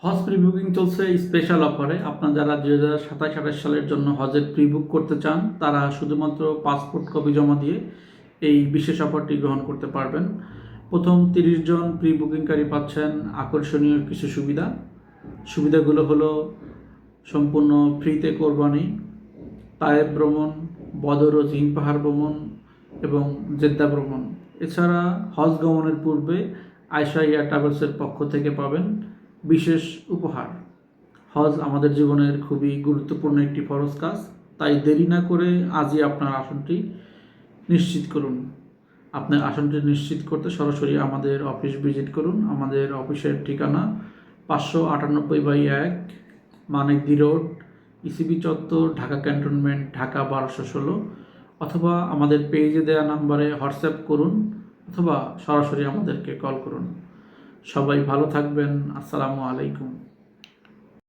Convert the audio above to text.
হজ pre booking চলছে special অফারে। আপনার যারা 2027-28 সালের জন্য হজের প্রি বুক করতে চান তারা শুধুমাত্র পাসপোর্ট কপি জমা দিয়ে এই বিশেষ অফারটি গ্রহণ করতে পারবেন। প্রথম 30 জন প্রি বুকিংকারী পাচ্ছেন আকর্ষণীয় কিছু সুবিধাগুলো হলো সম্পূর্ণ ফ্রিতে কোরবানি, তায়েব ভ্রমণ, বদর ও জিন পাহাড় ভ্রমণ এবং জেদ্দা ভ্রমণ। এছাড়া হজ গমনের পূর্বে আয়শা এয়ার ট্রাভেলসের পক্ষ থেকে পাবেন বিশেষ উপহার। হজ আমাদের জীবনের খুবই গুরুত্বপূর্ণ একটি ফরজ কাজ, তাই দেরি না করে আজই আপনার আসনটি নিশ্চিত করুন। আপনার আসনটি নিশ্চিত করতে সরাসরি আমাদের অফিস ভিজিট করুন। আমাদের অফিসের ঠিকানা 598/1 মানিকদি রোড, ইসিবি চত্বর, ঢাকা ক্যান্টনমেন্ট, ঢাকা 1216, অথবা আমাদের পেজে দেওয়া নাম্বারে হোয়াটসঅ্যাপ করুন অথবা সরাসরি আমাদেরকে কল করুন। সবাই ভালো থাকবেন। আসসালামু আলাইকুম।